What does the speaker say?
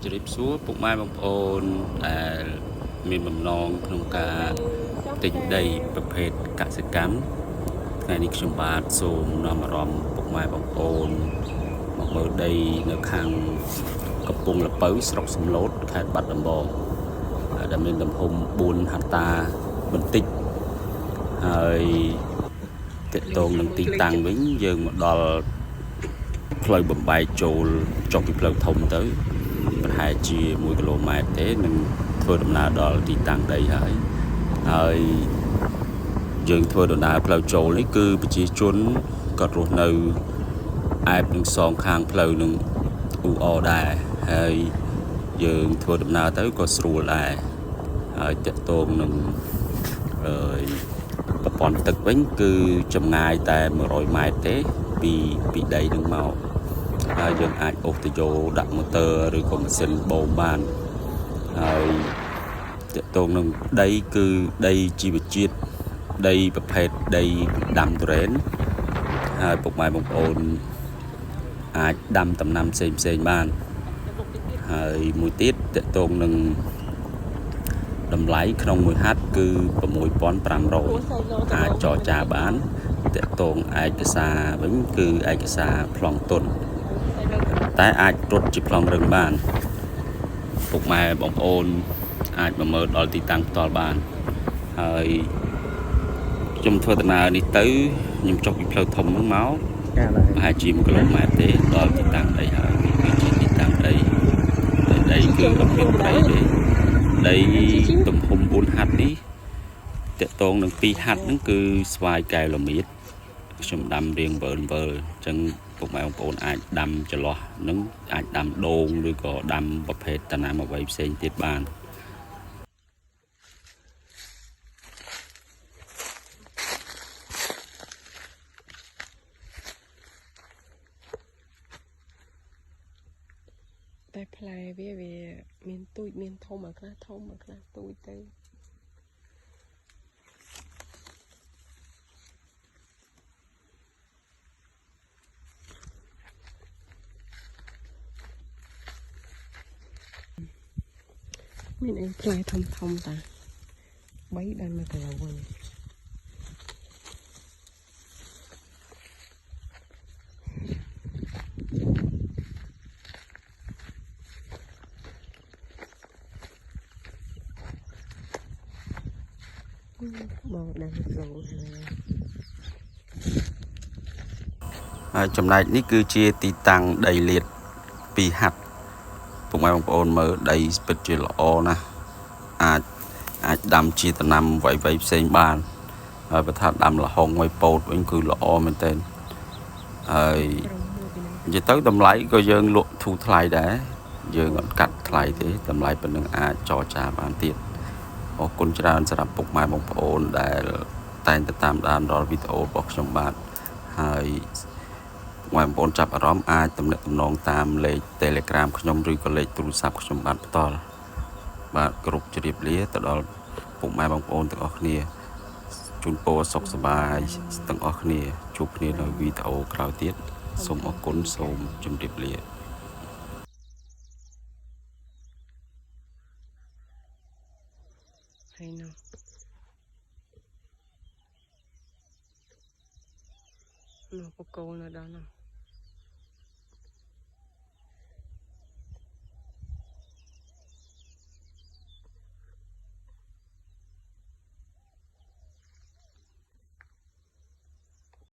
จะรีบสู้ปุกไม้บางโอนมีบำนองขนมกาติดได้ประเภทกสิกรรมในนิคมบาทสูมนอมรอมปุกไม้บางโอนมาเมื่อได้ในคางกระปุงละเปิ้ลสรกสมรสแค่บัดดำบองดำเนินดำพมบุญหัตตาบันติกเตะตรงหนึ่งตีตังวิ่งยังมาดอลเพลย์บ่มใบโจลจอกที่เพลย์ทมtớiประหารจี1 กิโลเมตรthế nên thôi đầm nào đó đi tăng đâyហើយយើងធ្វើដំណើរផ្លូវចូលនេះគឺប្រជាជនគាត់រស់នៅឯបនឹងសងខាងផ្លូវនឹងអ៊ូអដែរហើយយើងធ្វើដំណើរទៅក៏ស្រួលដែរហើយតកតងនឹងប្រព័ន្ធទឹកវិញគឺចម្ងាយតែ100 ម៉ែត្រទេពីដីនឹងមកហើយយើងអាចអូសទៅយកដាក់ម៉ូទ័រឬក៏ម៉ាស៊ីនបូមបានហើយតកតងនឹងដីគឺដីជីវជាតិដីប្រភេទដីដាំទុរេនហើយពុកម៉ែបងប្អូនអាចដាំដំណាំផ្សេងបានហើយមួយទៀតតកតងនឹងតម្លៃក្នុងមួយហាត់គឺ 6,500 អាចចរចាបានតកតងឯកសារវិញគឺឯកសារប្លង់ទុនតែអាចរត់ជាប្លង់រឹងបានពុកម៉ែបងប្អូនអាចមកមើលដល់ទីតាំងផ្ទាល់បានហើយខ្ញុំធ្វើដំណើរនេះទៅខ្ញុំចុះពីផ្លូវធំហ្នឹងមកប្រហែលជា1 គីឡូម៉ែត្រទេដល់ទីតាំងដីហើយគឺជាទីតាំងដីគឺអត់មានដីទេដីទំហំ4 ហាត់នេះតកតងនឹង2 ហាត់ហ្នឹងគឺស្វាយកែវល្មៀតខ្ញុំដាំរៀងវើលអញ្ចឹងពុកម៉ែបងប្អូនអាចដាំចន្លោះហ្នឹងអាចដាំដូងឬក៏ដាំប្រភេទដំណាំអ្វីផ្សេងទៀតបានតែផ្លែវាមានទូចមានធំអាខ្លះធំអាខ្លះទូចទៅមានអីផ្លែធំតា3ដល់1 គីឡូវិញបងđangចូលហើយចំណែកនេះគឺជាទីតាំងដីលាត2 ហាត់ពុកម៉ែបងប្អូនមើលដីពិតជាល្អណាស់អាចដាំជាដំណាំអ្វីផ្សេងបានហើយបើថាដាំលហុងឲ្យពោតវិញគឺល្អមែនទែនហើយនិយាយទៅតម្លៃក៏យើងលក់ធូរថ្លៃដែរយើងអត់កាត់ថ្លៃទេតម្លៃប៉ុណ្្នឹងអាចចរចាបានទៀតអរគុណច្រើនសម្រាប់ពុកម៉ែបងប្អូនដែលតែងតែតាមដានរាល់វីដេអូរបស់ខ្ញុំបាទហើយបងប្អូនចាប់អារម្មណ៍អាចទំនាក់ទំនងតាមលេខ Telegram ខ្ញុំឬក៏លេខទូរស័ព្ទខ្ញុំបានផ្ទាល់បាទគ្រប់ជ្រាបលាទៅដល់ពុកម៉ែបងប្អូនទាំងអស់គ្នាជូនពរសុខសប្បាយទាំងអស់គ្នាជួបគ្នានៅវីដេអូក្រោយទៀតសូមអរគុណសូមជម្រាបលាហើយនោះបកគោនៅដល់នោះ